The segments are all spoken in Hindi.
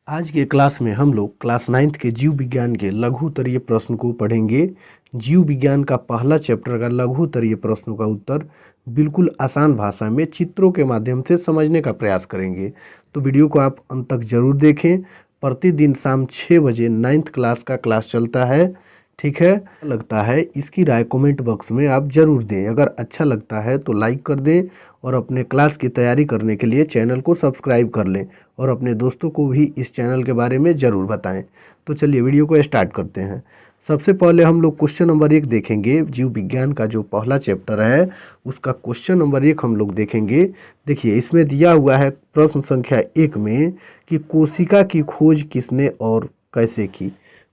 आज के क्लास में हम लोग क्लास 9th के जीव विज्ञान के लघुत्तरीय प्रश्न को पढ़ेंगे। जीव विज्ञान का पहला चैप्टर का लघुत्तरीय प्रश्नों का उत्तर बिल्कुल आसान भाषा में चित्रों के माध्यम से समझने का प्रयास करेंगे। तो वीडियो को आप अंत तक जरूर देखें। प्रतिदिन शाम 6 बजे 9th क्लास का क्लास चलता है, ठीक है। लगता है इसकी राय कमेंट बॉक्स में आप जरूर दें। अगर अच्छा लगता है तो लाइक कर दें और अपने क्लास की तैयारी करने के लिए चैनल को सब्सक्राइब कर लें और अपने दोस्तों को भी इस चैनल के बारे में ज़रूर बताएं। तो चलिए वीडियो को स्टार्ट करते हैं। सबसे पहले हम लोग क्वेश्चन नंबर 1 देखेंगे। जीव विज्ञान का जो पहला चैप्टर है उसका क्वेश्चन नंबर 1 हम लोग देखेंगे। देखिए इसमें दिया हुआ है प्रश्न संख्या 1 में कि कोशिका की खोज किसने और कैसे की।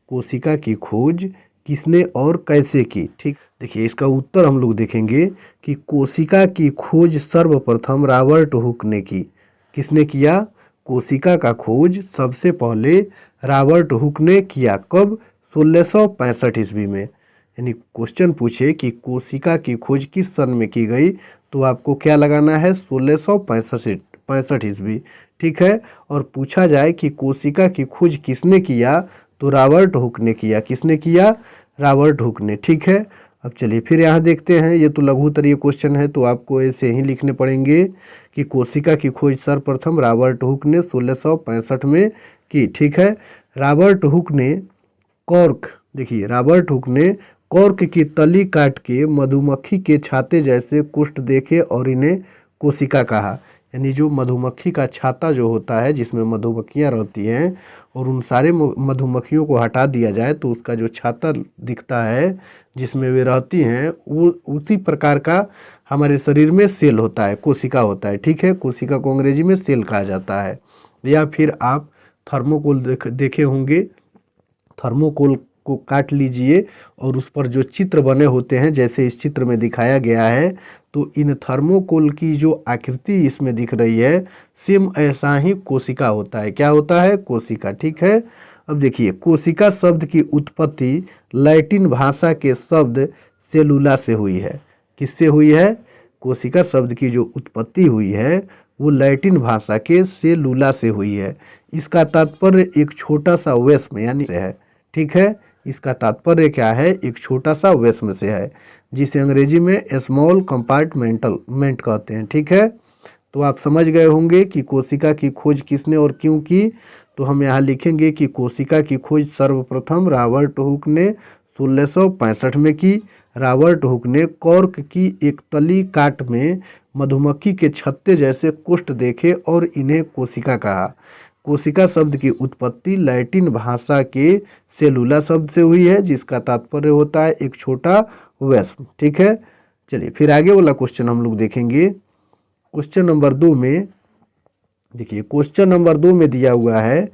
कोशिका की खोज किसने और कैसे की, ठीक। देखिए इसका उत्तर हम लोग देखेंगे कि कोशिका की खोज सर्वप्रथम रॉबर्ट हुक ने की। किसने किया? कोशिका का खोज सबसे पहले रॉबर्ट हुक ने किया। कब? 1665 ईस्वी में। यानी क्वेश्चन पूछे कि कोशिका की खोज किस सन में की गई, तो आपको क्या लगाना है? 1665 ईस्वी, ठीक है। और पूछा जाए कि कोशिका की खोज किसने किया, तो रॉबर्ट हुक ने किया। किसने किया? रॉबर्ट हुक ने, ठीक है। अब चलिए फिर यहाँ देखते हैं। ये तो लघुत्तरीय क्वेश्चन है तो आपको ऐसे ही लिखने पड़ेंगे कि कोशिका की खोज सर्वप्रथम रॉबर्ट हुक ने 1665 में की, ठीक है। रॉबर्ट हुक ने कॉर्क, देखिए रॉबर्ट हुक ने कॉर्क की तली काट के मधुमक्खी के छाते जैसे कुष्ठ देखे और इन्हें कोशिका कहा। यानी जो मधुमक्खी का छाता जो होता है जिसमें मधुमक्खियाँ रहती हैं और उन सारे मधुमक्खियों को हटा दिया जाए तो उसका जो छाता दिखता है जिसमें वे रहती हैं, वो उसी प्रकार का हमारे शरीर में सेल होता है, कोशिका होता है, ठीक है। कोशिका को अंग्रेजी में सेल कहा जाता है। या फिर आप थर्मोकोल देखे होंगे। थर्मोकोल को काट लीजिए और उस पर जो चित्र बने होते हैं जैसे इस चित्र में दिखाया गया है, तो इन थर्मोकोल की जो आकृति इसमें दिख रही है सेम ऐसा ही कोशिका होता है। क्या होता है? कोशिका, ठीक है। अब देखिए कोशिका शब्द की उत्पत्ति लैटिन भाषा के शब्द सेलुला से हुई है। किससे हुई है? कोशिका शब्द की जो उत्पत्ति हुई है वो लैटिन भाषा के सेलुला से हुई है। इसका तात्पर्य एक छोटा सा वैश्म यानी से है, ठीक है। इसका तात्पर्य क्या है? एक छोटा सा वैश्म से है, जिसे अंग्रेजी में स्मॉल कंपार्टमेंट कहते हैं, ठीक है। तो आप समझ गए होंगे कि कोशिका की खोज किसने और क्यों की। तो हम यहाँ लिखेंगे कि कोशिका की खोज सर्वप्रथम रॉबर्ट हुक ने 1665 में की। रॉबर्ट हुक ने कॉर्क की एक तली काट में मधुमक्खी के छत्ते जैसे कुष्ठ देखे और इन्हें कोशिका कहा। कोशिका शब्द की उत्पत्ति लैटिन भाषा के सेलुला शब्द से हुई है, जिसका तात्पर्य होता है एक छोटा वैश्म, ठीक है। चलिए फिर आगे वाला क्वेश्चन हम लोग देखेंगे। क्वेश्चन नंबर 2 में देखिए, क्वेश्चन नंबर 2 में दिया हुआ है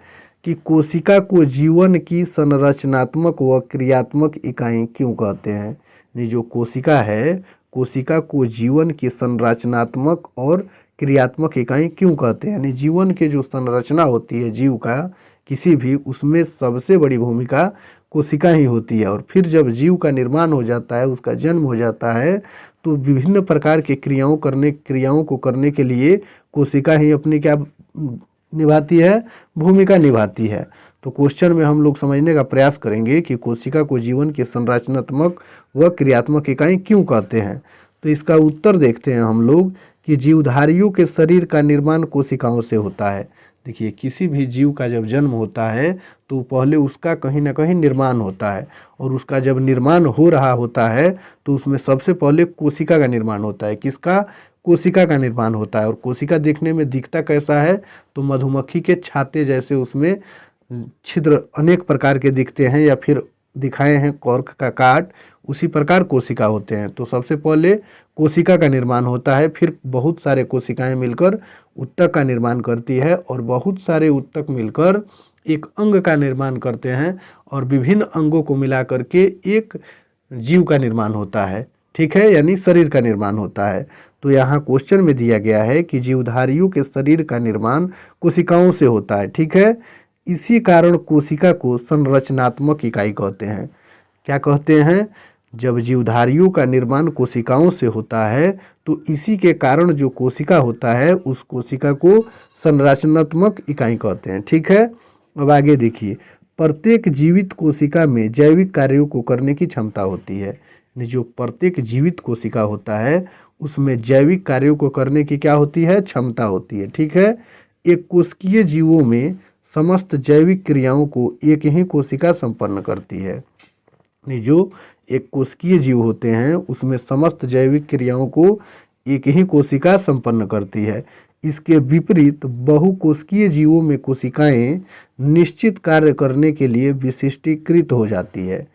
कि कोशिका को जीवन की संरचनात्मक व क्रियात्मक इकाई क्यों कहते हैं। ये जो कोशिका है, कोशिका को जीवन की संरचनात्मक और क्रियात्मक इकाई क्यों कहते हैं। यानी जीवन की जो संरचना होती है जीव का किसी भी, उसमें सबसे बड़ी भूमिका कोशिका ही होती है। और फिर जब जीव का निर्माण हो जाता है, उसका जन्म हो जाता है, तो विभिन्न प्रकार के क्रियाओं को करने के लिए कोशिका ही अपनी क्या निभाती है? भूमिका निभाती है। तो क्वेश्चन में हम लोग समझने का प्रयास करेंगे कि कोशिका को जीवन की संरचनात्मक व क्रियात्मक इकाई क्यों कहते हैं। तो इसका उत्तर देखते हैं हम लोग कि जीवधारियों के शरीर का निर्माण कोशिकाओं से होता है। देखिए किसी भी जीव का जब जन्म होता है तो पहले उसका कहीं ना कहीं निर्माण होता है, और उसका जब निर्माण हो रहा होता है तो उसमें सबसे पहले कोशिका का निर्माण होता है। किसका? कोशिका का निर्माण होता है। और कोशिका देखने में दिखता कैसा है? तो मधुमक्खी के छाते जैसे उसमें छिद्र अनेक प्रकार के दिखते हैं, या फिर दिखाए हैं कॉर्क का काट, उसी प्रकार कोशिका होते हैं। तो सबसे पहले कोशिका का निर्माण होता है, फिर बहुत सारे कोशिकाएं मिलकर उत्तक का निर्माण करती है, और बहुत सारे उत्तक मिलकर एक अंग का निर्माण करते हैं, और विभिन्न अंगों को मिला करके एक जीव का निर्माण होता है, ठीक है। यानी शरीर का निर्माण होता है। तो यहाँ क्वेश्चन में दिया गया है कि जीवधारियों के शरीर का निर्माण कोशिकाओं से होता है, ठीक है। इसी कारण कोशिका को संरचनात्मक इकाई कहते हैं। क्या कहते हैं? जब जीवधारियों का निर्माण कोशिकाओं से होता है तो इसी के कारण जो कोशिका होता है उस कोशिका को संरचनात्मक इकाई कहते हैं, ठीक है। अब आगे देखिए, प्रत्येक जीवित कोशिका में जैविक कार्यों को करने की क्षमता होती है। यानी जो प्रत्येक जीवित कोशिका होता है उसमें जैविक कार्यों को करने की क्या होती है, क्षमता होती है। ठीक है, एक कोशिकीय जीवों में समस्त जैविक क्रियाओं को एक ही कोशिका संपन्न करती है। यानी जो एक कोशिकीय जीव होते हैं उसमें समस्त जैविक क्रियाओं को एक ही कोशिका संपन्न करती है। इसके विपरीत बहुकोशिकीय जीवों में कोशिकाएं निश्चित कार्य करने के लिए विशिष्टीकृत हो जाती है,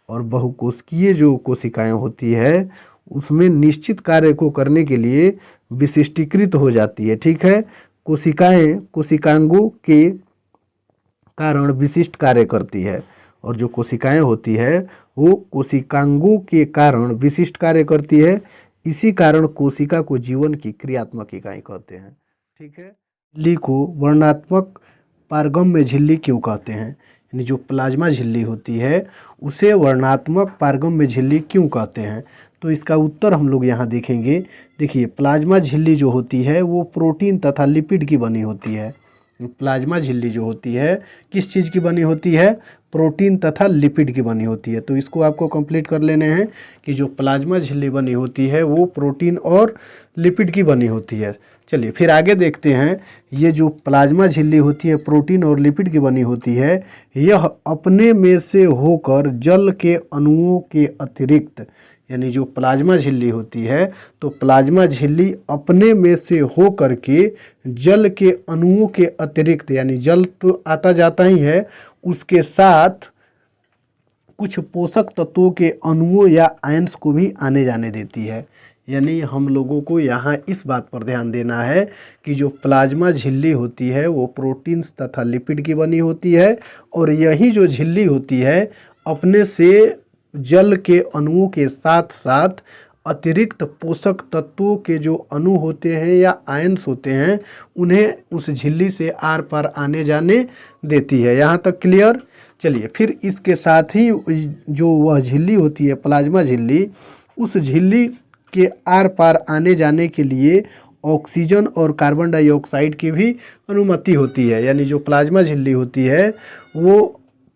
और बहुकोशिकीय जो कोशिकाएं होती है उसमें निश्चित कार्य को करने के लिए विशिष्टीकृत हो जाती है। ठीक है, कोशिकाएं कोशिकांगों के कारण विशिष्ट कार्य करती है, और जो कोशिकाएं होती है वो कोशिकांगों के कारण विशिष्ट कार्य करती है। इसी कारण कोशिका को जीवन की क्रियात्मक इकाई कहते हैं। ठीक है, झिल्ली को वर्णनात्मक पारगम्य झिल्ली क्यों कहते हैं? यानी जो प्लाज्मा झिल्ली होती है उसे वर्णनात्मक पारगम्य झिल्ली क्यों कहते हैं? तो इसका उत्तर हम लोग यहाँ देखेंगे। देखिए, प्लाज्मा झिल्ली जो होती है वो प्रोटीन तथा लिपिड की बनी होती है। प्लाज्मा झिल्ली जो होती है किस चीज़ की बनी होती है? प्रोटीन तथा लिपिड की बनी होती है। तो इसको आपको कंप्लीट कर लेने हैं कि जो प्लाज्मा झिल्ली बनी होती है वो प्रोटीन और लिपिड की बनी होती है। चलिए फिर आगे देखते हैं। ये जो प्लाज्मा झिल्ली होती है प्रोटीन और लिपिड की बनी होती है, यह अपने में से होकर जल के अणुओं के अतिरिक्त, यानी जो प्लाज्मा झिल्ली होती है तो प्लाज्मा झिल्ली अपने में से हो करके जल के अणुओं के अतिरिक्त, यानी जल तो आता जाता ही है, उसके साथ कुछ पोषक तत्वों के अणुओं या आयंस को भी आने जाने देती है। यानी हम लोगों को यहाँ इस बात पर ध्यान देना है कि जो प्लाज्मा झिल्ली होती है वो प्रोटीन्स तथा लिपिड की बनी होती है, और यही जो झिल्ली होती है अपने से जल के अणुओं के साथ साथ अतिरिक्त पोषक तत्वों के जो अणु होते हैं या आयंस होते हैं उन्हें उस झिल्ली से आर पार आने जाने देती है। यहाँ तक क्लियर? चलिए फिर इसके साथ ही जो वह झिल्ली होती है प्लाज्मा झिल्ली, उस झिल्ली के आर पार आने जाने के लिए ऑक्सीजन और कार्बन डाइऑक्साइड की भी अनुमति होती है। यानी जो प्लाज्मा झिल्ली होती है वो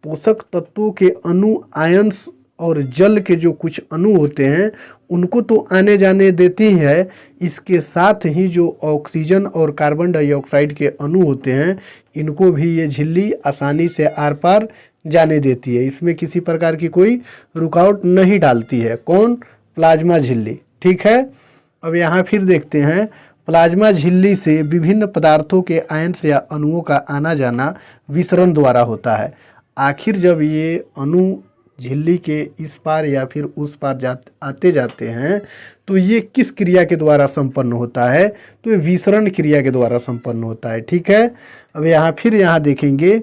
पोषक तत्वों के अणु, आयंस और जल के जो कुछ अणु होते हैं उनको तो आने जाने देती है, इसके साथ ही जो ऑक्सीजन और कार्बन डाइऑक्साइड के अणु होते हैं इनको भी ये झिल्ली आसानी से आर पार जाने देती है। इसमें किसी प्रकार की कोई रुकावट नहीं डालती है। कौन? प्लाज्मा झिल्ली। ठीक है, अब यहाँ फिर देखते हैं, प्लाज्मा झिल्ली से विभिन्न पदार्थों के आयंस या अणुओं का आना जाना विसरण द्वारा होता है। आखिर जब ये अणु झिल्ली के इस पार या फिर उस पार आते जाते हैं तो ये किस क्रिया के द्वारा संपन्न होता है? तो ये विसरण क्रिया के द्वारा संपन्न होता है। ठीक है, अब यहाँ देखेंगे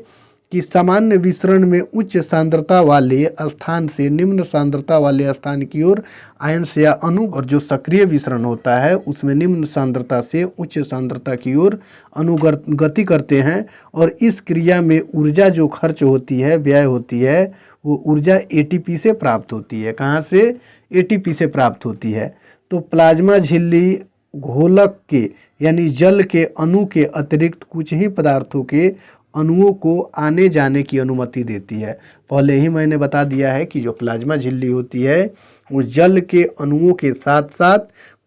कि सामान्य विसरण में उच्च सांद्रता वाले स्थान से निम्न सांद्रता वाले स्थान की ओर आयंस या अणु, और जो सक्रिय विसरण होता है उसमें निम्न सांद्रता से उच्च सांद्रता की ओर अणु गति करते हैं, और इस क्रिया में ऊर्जा जो खर्च होती है, व्यय होती है, वो ऊर्जा एटीपी से प्राप्त होती है। कहाँ से? एटीपी से प्राप्त होती है। तो प्लाज्मा झिल्ली घोलक के यानी जल के अणु के अतिरिक्त कुछ ही पदार्थों के अणुओं को आने जाने की अनुमति देती है। पहले ही मैंने बता दिया है कि जो प्लाज्मा झिल्ली होती है वो जल के अणुओं के साथ साथ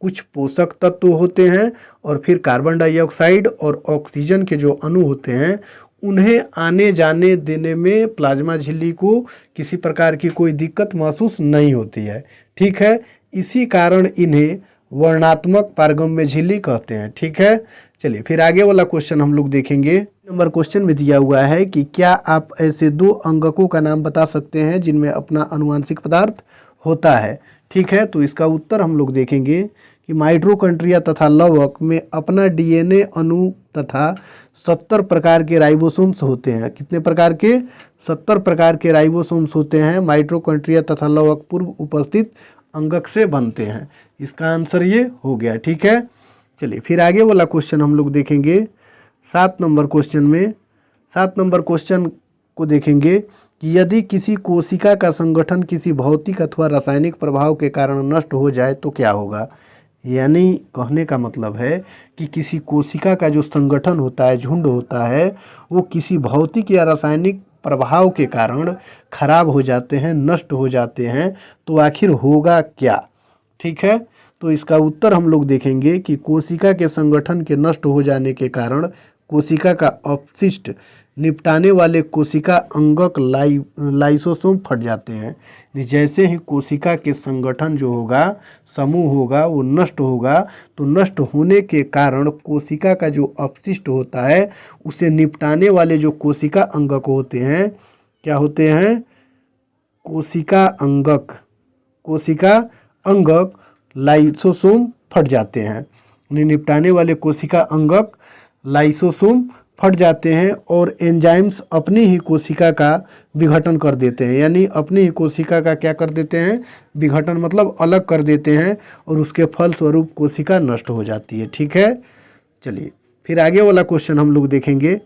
कुछ पोषक तत्व होते हैं, और फिर कार्बन डाइऑक्साइड और ऑक्सीजन के जो अणु होते हैं उन्हें आने जाने देने में प्लाज्मा झिल्ली को किसी प्रकार की कोई दिक्कत महसूस नहीं होती है। ठीक है, इसी कारण इन्हें वर्णनात्मक पारगम्य झिल्ली कहते हैं। ठीक है, चलिए फिर आगे वाला क्वेश्चन हम लोग देखेंगे। नंबर क्वेश्चन में दिया हुआ है कि क्या आप ऐसे दो अंगकों का नाम बता सकते हैं जिनमें अपना आनुवंशिक पदार्थ होता है? ठीक है, तो इसका उत्तर हम लोग देखेंगे कि माइटोकॉन्ड्रिया तथा लवक में अपना डीएनए अणु तथा 70 प्रकार के राइबोसोम्स होते हैं। कितने प्रकार के? 70 प्रकार के राइबोसोम्स होते हैं। माइटोकॉन्ड्रिया तथा लवक पूर्व उपस्थित अंगक से बनते हैं। इसका आंसर ये हो गया। ठीक है, चलिए फिर आगे वाला क्वेश्चन हम लोग देखेंगे। 7 नंबर क्वेश्चन में 7 नंबर क्वेश्चन को देखेंगे कि यदि किसी कोशिका का संगठन किसी भौतिक अथवा रासायनिक प्रभाव के कारण नष्ट हो जाए तो क्या होगा? यानी कहने का मतलब है कि किसी कोशिका का जो संगठन होता है, झुंड होता है, वो किसी भौतिक या रासायनिक प्रभाव के कारण खराब हो जाते हैं, नष्ट हो जाते हैं, तो आखिर होगा क्या? ठीक है, तो इसका उत्तर हम लोग देखेंगे कि कोशिका के संगठन के नष्ट हो जाने के कारण कोशिका का अपशिष्ट निपटाने वाले कोशिका अंगक लाइसोसोम फट जाते हैं। जैसे ही कोशिका के संगठन जो होगा, समूह होगा, वो नष्ट होगा, तो नष्ट होने के कारण कोशिका का जो अपशिष्ट होता है उसे निपटाने वाले जो कोशिका अंगक होते हैं, क्या होते हैं? कोशिका अंगक लाइसोसोम फट जाते हैं। निपटाने वाले कोशिका अंगक लाइसोसोम फट जाते हैं और एंजाइम्स अपनी ही कोशिका का विघटन कर देते हैं। यानी अपनी ही कोशिका का क्या कर देते हैं? विघटन मतलब अलग कर देते हैं, और उसके फलस्वरूप कोशिका नष्ट हो जाती है। ठीक है, चलिए फिर आगे वाला क्वेश्चन हम लोग देखेंगे।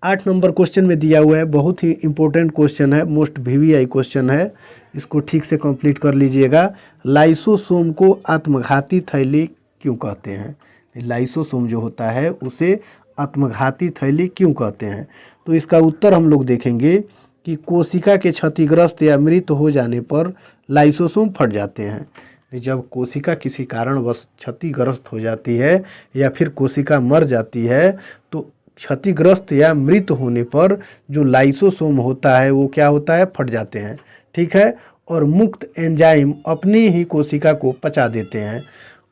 8 नंबर क्वेश्चन में दिया हुआ है, बहुत ही इंपॉर्टेंट क्वेश्चन है, मोस्ट वीवीआई क्वेश्चन है, इसको ठीक से कंप्लीट कर लीजिएगा। लाइसोसोम को आत्मघाती थैली क्यों कहते हैं? लाइसोसोम जो होता है उसे आत्मघाती थैली क्यों कहते हैं? तो इसका उत्तर हम लोग देखेंगे कि कोशिका के क्षतिग्रस्त या मृत हो जाने पर लाइसोसोम फट जाते हैं। जब कोशिका किसी कारणवश क्षतिग्रस्त हो जाती है या फिर कोशिका मर जाती है, तो क्षतिग्रस्त या मृत होने पर जो लाइसोसोम होता है वो क्या होता है? फट जाते हैं। ठीक है, और मुक्त एंजाइम अपनी ही कोशिका को पचा देते हैं,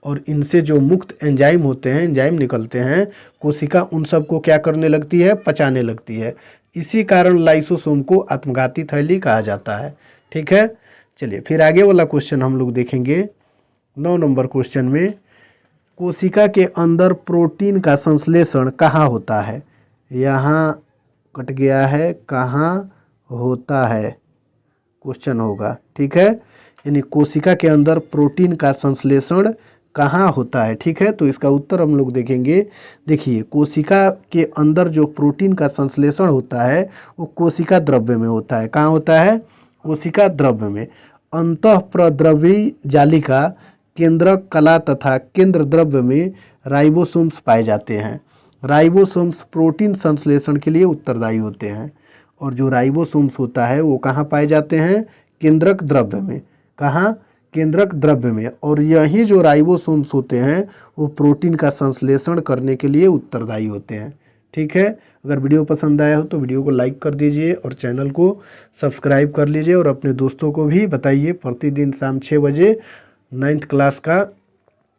और इनसे जो मुक्त एंजाइम होते हैं, एंजाइम निकलते हैं, कोशिका उन सब को क्या करने लगती है? पचाने लगती है। इसी कारण लाइसोसोम को आत्मघाती थैली कहा जाता है। ठीक है, चलिए फिर आगे वाला क्वेश्चन हम लोग देखेंगे। 9 नंबर क्वेश्चन में, कोशिका के अंदर प्रोटीन का संश्लेषण कहाँ होता है? यहाँ कट गया है, कहाँ होता है क्वेश्चन होगा। ठीक है, यानी कोशिका के अंदर प्रोटीन का संश्लेषण कहाँ होता है? ठीक है, तो इसका उत्तर हम लोग देखेंगे। देखिए, कोशिका के अंदर जो प्रोटीन का संश्लेषण होता है वो कोशिका द्रव्य में होता है। कहाँ होता है? कोशिका द्रव्य में। अंतःप्रद्रवी जालिका, केंद्रक कला तथा केंद्र द्रव्य में राइबोसोम्स पाए जाते हैं। राइबोसोम्स प्रोटीन संश्लेषण के लिए उत्तरदायी होते हैं, और जो राइबोसोम्स होता है वो कहाँ पाए जाते हैं? केंद्रक द्रव्य में। कहाँ? केंद्रक द्रव्य में। और यही जो राइबोसोम्स होते हैं वो प्रोटीन का संश्लेषण करने के लिए उत्तरदायी होते हैं। ठीक है, अगर वीडियो पसंद आया हो तो वीडियो को लाइक कर दीजिए और चैनल को सब्सक्राइब कर लीजिए, और अपने दोस्तों को भी बताइए। प्रतिदिन शाम 6 बजे 9th क्लास का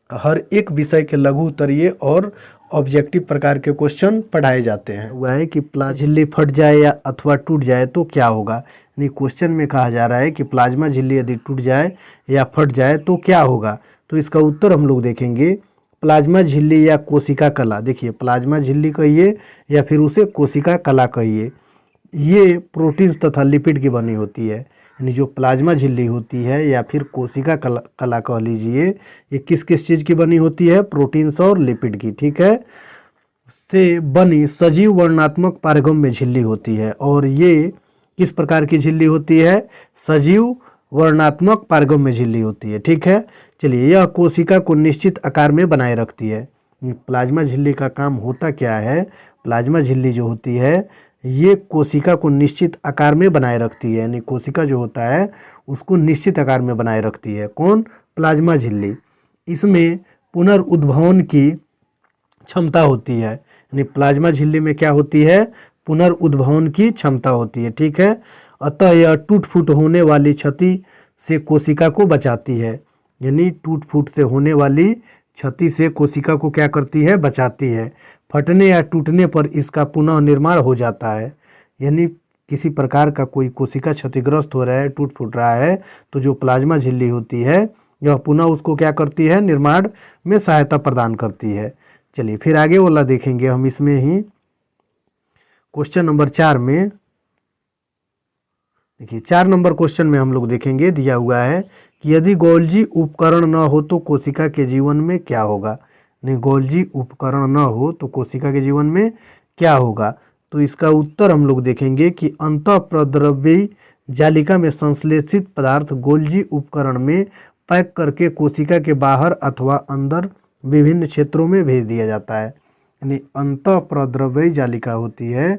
हर एक विषय के लघु उत्तरीय और ऑब्जेक्टिव प्रकार के क्वेश्चन पढ़ाए जाते हैं। वह है कि झिल्ली फट जाए या अथवा टूट जाए तो क्या होगा? यानी क्वेश्चन में कहा जा रहा है कि प्लाज्मा झिल्ली यदि टूट जाए या फट जाए तो क्या होगा? तो इसका उत्तर हम लोग देखेंगे। प्लाज्मा झिल्ली या कोशिका कला, देखिए प्लाज्मा झिल्ली कहिए या फिर उसे कोशिका कला कहिए, ये प्रोटीन तथा लिपिड की बनी होती है। यानी जो प्लाज्मा झिल्ली होती है या फिर कोशिका कला कह लीजिए, ये किस किस चीज़ की बनी होती है? प्रोटीन्स और लिपिड की। ठीक है, से बनी सजीव वर्णात्मक पारगम्य झिल्ली होती है। और ये किस प्रकार की झिल्ली होती है? सजीव वर्णात्मक पारगम्य झिल्ली होती है। ठीक है, चलिए, यह कोशिका को निश्चित आकार में बनाए रखती है। प्लाज्मा झिल्ली का काम होता क्या है? प्लाज्मा झिल्ली जो होती है ये कोशिका को निश्चित आकार में बनाए रखती है। यानी कोशिका जो होता है उसको निश्चित आकार में बनाए रखती है। कौन? प्लाज्मा झिल्ली। इसमें पुनर्उद्भवन की क्षमता होती है। यानी प्लाज्मा झिल्ली में क्या होती है? पुनर्उद्भवन की क्षमता होती है। ठीक है, अतः यह टूट फूट होने वाली क्षति से कोशिका को बचाती है। यानी टूट फूट से होने वाली क्षति से कोशिका को क्या करती है? बचाती है। फटने या टूटने पर इसका पुनः निर्माण हो जाता है। यानी किसी प्रकार का कोई कोशिका क्षतिग्रस्त हो रहा है, टूट फूट रहा है, तो जो प्लाज्मा झिल्ली होती है यह पुनः उसको क्या करती है? निर्माण में सहायता प्रदान करती है। चलिए फिर आगे वाला देखेंगे हम। इसमें ही क्वेश्चन नंबर 4 में देखिए, 4 नंबर क्वेश्चन में हम लोग देखेंगे, दिया हुआ है कि यदि गोल्जी उपकरण न हो तो कोशिका के जीवन में क्या होगा? नहीं, गोल्जी उपकरण न हो तो कोशिका के जीवन में क्या होगा? तो इसका उत्तर हम लोग देखेंगे कि अंतःप्रद्रवी जालिका में संश्लेषित पदार्थ गोल्जी उपकरण में पैक करके कोशिका के बाहर अथवा अंदर विभिन्न क्षेत्रों में भेज दिया जाता है। यानी अंतःप्रद्रव्यी जालिका होती है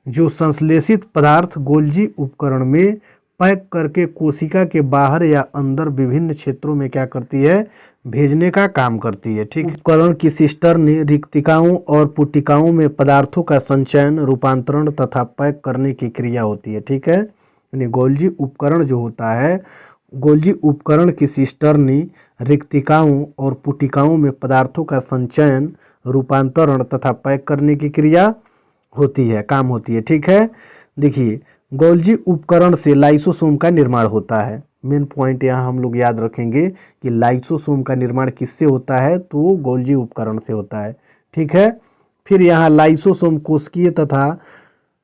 जो संश्लेषित पदार्थ गोल्जी उपकरण में पैक करके कोशिका के बाहर या अंदर विभिन्न क्षेत्रों में क्या करती है, भेजने का काम करती है। ठीक, उपकरण की सिस्टर्न रिक्तिकाओं और पुटिकाओं में पदार्थों का संचयन, रूपांतरण तथा पैक करने की क्रिया होती है। ठीक है, यानी गोल्जी उपकरण जो होता है, गोल्जी उपकरण की सिस्टर्नी रिक्तिकाओं और पुटिकाओं में पदार्थों का संचयन, रूपांतरण तथा पैक करने की क्रिया होती है, काम होती है। ठीक है, देखिए गोल्जी उपकरण से लाइसोसोम का निर्माण होता है। मेन पॉइंट यहाँ हम लोग याद रखेंगे कि लाइसोसोम का निर्माण किससे होता है, तो गोल्जी उपकरण से होता है। ठीक है, फिर यहाँ लाइसोसोम कोशिकीय तथा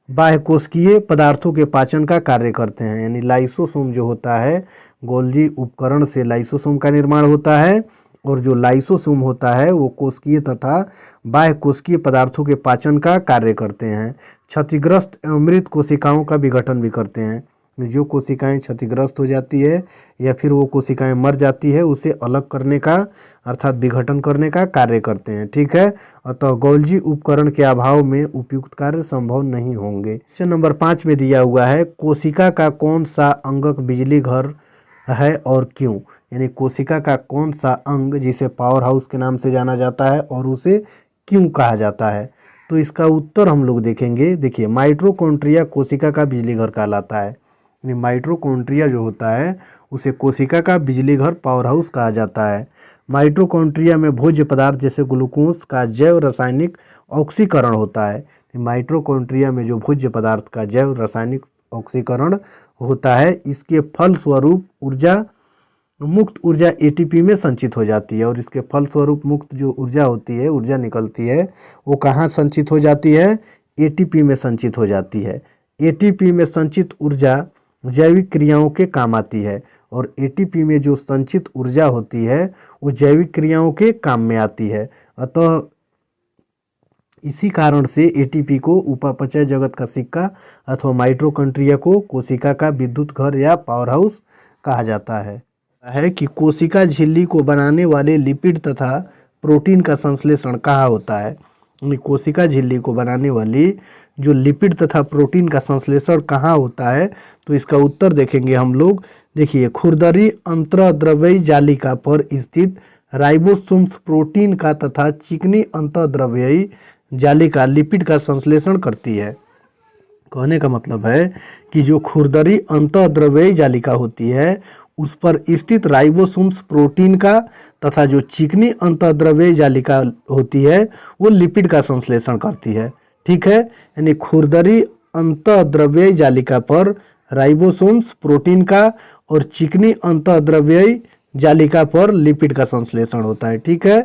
बाह्य कोशिकीय पदार्थों के पाचन का कार्य करते हैं। यानी लाइसोसोम जो होता है, गोल्जी उपकरण से लाइसोसोम का निर्माण होता है और जो लाइसोसोम होता है वो कोशिकीय तथा बाह्य कोशिकीय पदार्थों के पाचन का कार्य करते हैं। क्षतिग्रस्त एवं मृत कोशिकाओं का विघटन भी करते हैं। जो कोशिकाएं क्षतिग्रस्त हो जाती है या फिर वो कोशिकाएं मर जाती है, उसे अलग करने का अर्थात विघटन करने का कार्य करते हैं। ठीक है, अतः गोल्जी उपकरण के अभाव में उपयुक्त कार्य संभव नहीं होंगे। क्वेश्चन नंबर 5 में दिया हुआ है, कोशिका का कौन सा अंगक बिजली घर है और क्यों। यानी कोशिका का कौन सा अंग जिसे पावर हाउस के नाम से जाना जाता है और उसे क्यों कहा जाता है, तो इसका उत्तर हम लोग देखेंगे। देखिए, माइटोकॉन्ड्रिया कोशिका का बिजली घर कहलाता है। यानी माइटोकॉन्ड्रिया जो होता है उसे कोशिका का बिजली घर, पावर हाउस कहा जाता है। माइटोकॉन्ड्रिया में भोज्य पदार्थ जैसे ग्लूकोज का जैव रासायनिक ऑक्सीकरण होता है। माइटोकॉन्ड्रिया में जो भोज्य पदार्थ का जैव रासायनिक ऑक्सीकरण होता है, इसके फलस्वरूप मुक्त ऊर्जा एटीपी में संचित हो जाती है और इसके फलस्वरूप मुक्त जो ऊर्जा होती है, ऊर्जा निकलती है, वो कहाँ संचित हो जाती है, एटीपी में संचित हो जाती है। एटीपी में संचित ऊर्जा जैविक क्रियाओं के काम आती है और एटीपी में जो संचित ऊर्जा होती है वो जैविक क्रियाओं के काम में आती है। अतः इसी कारण से एटीपी को उपापचय जगत का सिक्का अथवा माइटोकॉन्ड्रिया को कोशिका का विद्युत घर या पावर हाउस कहा जाता है कि कोशिका झिल्ली को बनाने वाले लिपिड तथा प्रोटीन का संश्लेषण कहाँ होता है। कोशिका झिल्ली को बनाने वाली जो लिपिड तथा प्रोटीन का संश्लेषण कहाँ होता है, तो इसका उत्तर देखेंगे हम लोग। देखिए, खुरदरी अंतर्द्रव्यी जालिका पर स्थित राइबोसोम्स प्रोटीन का तथा चिकनी अंतर्द्रव्यी जालिका लिपिड का संश्लेषण करती है। कहने का मतलब है कि जो खुरदरी अंतर्द्रव्यी जालिका होती है उस पर स्थित राइबोसोम्स प्रोटीन का तथा जो चिकनी अंतर्द्रव्यी जालिका होती है वो लिपिड का संश्लेषण करती है। ठीक है, यानी खुरदरी अंतर्द्रव्यी जालिका पर राइबोसोम्स प्रोटीन का और चिकनी अंतर्द्रव्यी जालिका पर लिपिड का संश्लेषण होता है। ठीक है,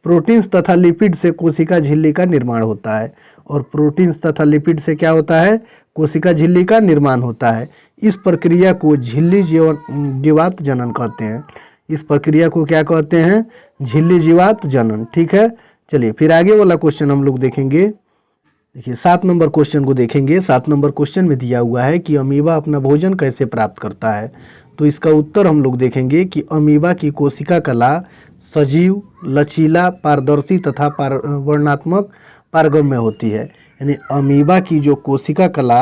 प्रोटीन्स तथा लिपिड से कोशिका झिल्ली का निर्माण होता है और प्रोटीन्स तथा लिपिड से क्या होता है, कोशिका झिल्ली का निर्माण होता है। इस प्रक्रिया को झिल्ली जीवात जनन कहते हैं। इस प्रक्रिया को क्या कहते हैं, झिल्ली जीवात जनन। ठीक है, चलिए फिर आगे वाला क्वेश्चन हम लोग देखेंगे। देखिए 7 नंबर क्वेश्चन को देखेंगे। 7 नंबर क्वेश्चन में दिया हुआ है कि अमीबा अपना भोजन कैसे प्राप्त करता है, तो इसका उत्तर हम लोग देखेंगे कि अमीबा की कोशिका कला सजीव, लचीला, पारदर्शी तथा वर्णात्मक पारगम्य होती है। यानी अमीबा की जो कोशिका कला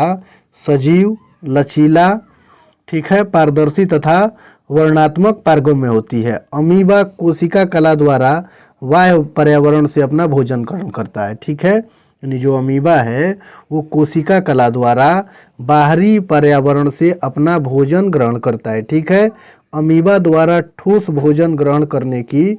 सजीव, लचीला, ठीक है, पारदर्शी तथा वर्णात्मक पारगम्य होती है। अमीबा कोशिका कला द्वारा बाह्य पर्यावरण से अपना भोजन ग्रहण करता है। ठीक है, यानी जो अमीबा है वो कोशिका कला द्वारा बाहरी पर्यावरण से अपना भोजन ग्रहण करता है। ठीक है, अमीबा द्वारा ठोस भोजन ग्रहण करने की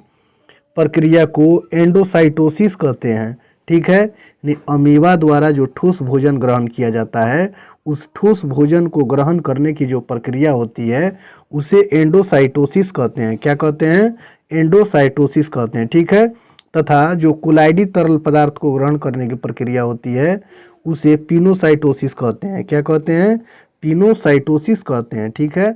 प्रक्रिया को एंडोसाइटोसिस कहते हैं। ठीक है, यानी अमीबा द्वारा जो ठोस भोजन ग्रहण किया जाता है उस ठोस भोजन को ग्रहण करने की जो प्रक्रिया होती है उसे एंडोसाइटोसिस कहते हैं। क्या कहते हैं, एंडोसाइटोसिस कहते हैं। ठीक है, तथा जो कोलाइडी तरल पदार्थ को ग्रहण करने की प्रक्रिया होती है उसे पिनोसाइटोसिस कहते हैं। क्या कहते हैं, पिनोसाइटोसिस कहते हैं। ठीक है।